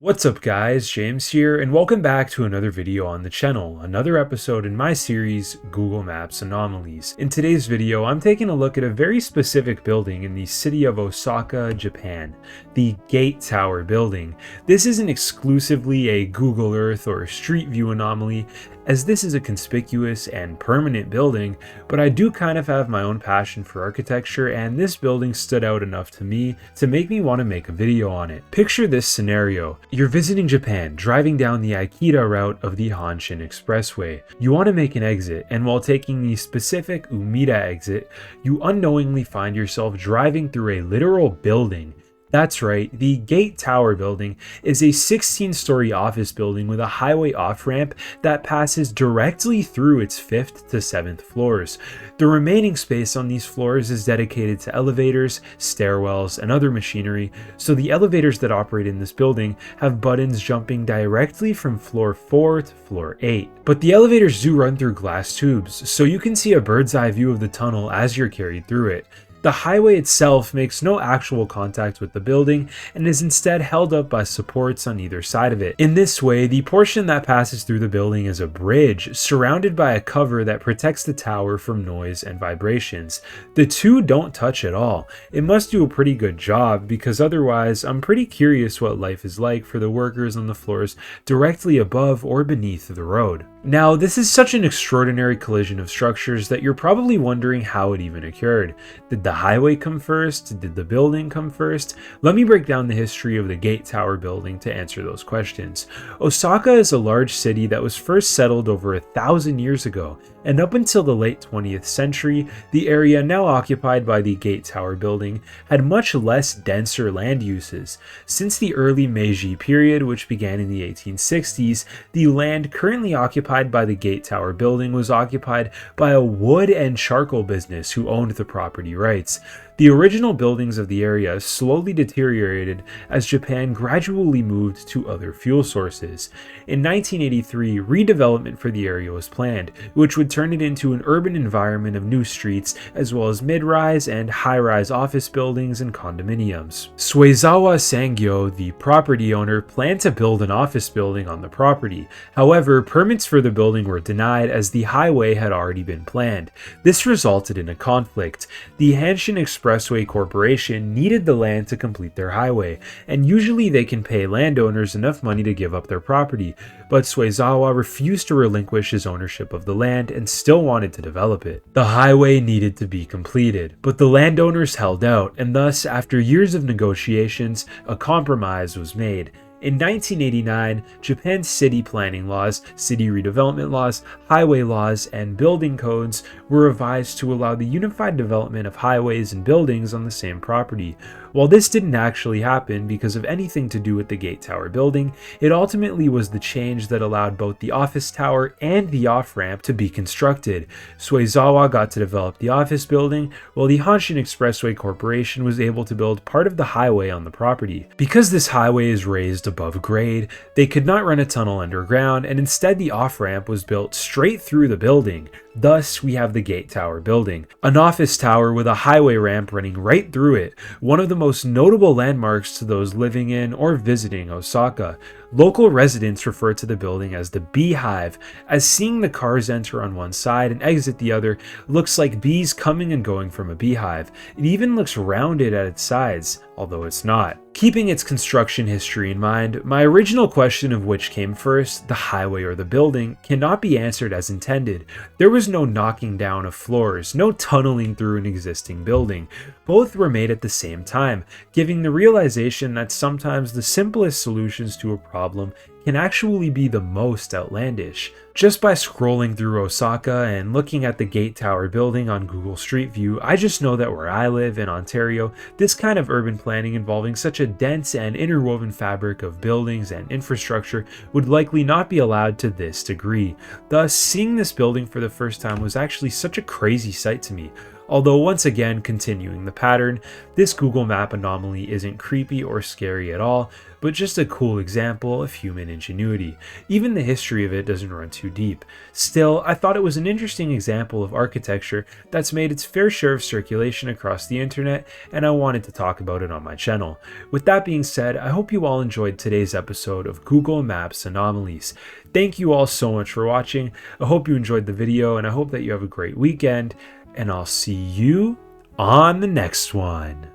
What's up guys, James here, and welcome back to another video on the channel, another episode in my series, Google Maps Anomalies. In today's video, I'm taking a look at a very specific building in the city of Osaka, Japan, the Gate Tower building. This isn't exclusively a Google Earth or Street View anomaly, as this is a conspicuous and permanent building, but I do kind of have my own passion for architecture, and this building stood out enough to me to make me want to make a video on it. Picture this scenario. You're visiting Japan, driving down the Akita route of the Hanshin Expressway. You want to make an exit, and while taking the specific Umida exit, you unknowingly find yourself driving through a literal building. That's right, the Gate Tower building is a 16-story office building with a highway off-ramp that passes directly through its 5th to 7th floors. The remaining space on these floors is dedicated to elevators, stairwells, and other machinery, so the elevators that operate in this building have buttons jumping directly from floor 4 to floor 8. But the elevators do run through glass tubes, so you can see a bird's eye view of the tunnel as you're carried through it. The highway itself makes no actual contact with the building and is instead held up by supports on either side of it. In this way, the portion that passes through the building is a bridge surrounded by a cover that protects the tower from noise and vibrations. The two don't touch at all. It must do a pretty good job, because otherwise I'm pretty curious what life is like for the workers on the floors directly above or beneath the road. Now, this is such an extraordinary collision of structures that you're probably wondering how it even occurred. Did the highway come first? Did the building come first? Let me break down the history of the Gate Tower building to answer those questions. Osaka is a large city that was first settled over 1,000 years ago, and up until the late 20th century, the area now occupied by the Gate Tower building had much less denser land uses. Since the early Meiji period, which began in the 1860s, the land currently occupied by the Gate Tower building was occupied by a wood and charcoal business who owned the property rights. The original buildings of the area slowly deteriorated as Japan gradually moved to other fuel sources. In 1983, redevelopment for the area was planned, which would turn it into an urban environment of new streets, as well as mid-rise and high-rise office buildings and condominiums. Suezawa Sangyo, the property owner, planned to build an office building on the property. However, permits for the building were denied as the highway had already been planned. This resulted in a conflict. The Hanshin Expressway Corporation needed the land to complete their highway, and usually they can pay landowners enough money to give up their property, but Suezawa refused to relinquish his ownership of the land and still wanted to develop it. The highway needed to be completed, but the landowners held out, and thus, after years of negotiations, a compromise was made. In 1989, Japan's city planning laws, city redevelopment laws, highway laws, and building codes were revised to allow the unified development of highways and buildings on the same property. While this didn't actually happen because of anything to do with the Gate Tower building, it ultimately was the change that allowed both the office tower and the off-ramp to be constructed. Suezawa got to develop the office building, while the Hanshin Expressway Corporation was able to build part of the highway on the property. Because this highway is raised above grade, they could not run a tunnel underground, and instead the off-ramp was built straight through the building. Thus, we have the Gate Tower building, an office tower with a highway ramp running right through it, one of the most notable landmarks to those living in or visiting Osaka. Local residents refer to the building as the Beehive, as seeing the cars enter on one side and exit the other looks like bees coming and going from a beehive. It even looks rounded at its sides, although it's not. Keeping its construction history in mind, my original question of which came first, the highway or the building, cannot be answered as intended. There was no knocking down of floors, no tunneling through an existing building. Both were made at the same time, giving the realization that sometimes the simplest solutions to a problem can actually be the most outlandish. Just by scrolling through Osaka and looking at the Gate Tower building on Google Street View, I just know that where I live in Ontario, this kind of urban planning involving such a dense and interwoven fabric of buildings and infrastructure would likely not be allowed to this degree. Thus, seeing this building for the first time was actually such a crazy sight to me. Although once again continuing the pattern, this Google Map anomaly isn't creepy or scary at all, but just a cool example of human ingenuity. Even the history of it doesn't run too deep. Still, I thought it was an interesting example of architecture that's made its fair share of circulation across the internet, and I wanted to talk about it on my channel. With that being said, I hope you all enjoyed today's episode of Google Maps Anomalies. Thank you all so much for watching. I hope you enjoyed the video, and I hope that you have a great weekend, and I'll see you on the next one.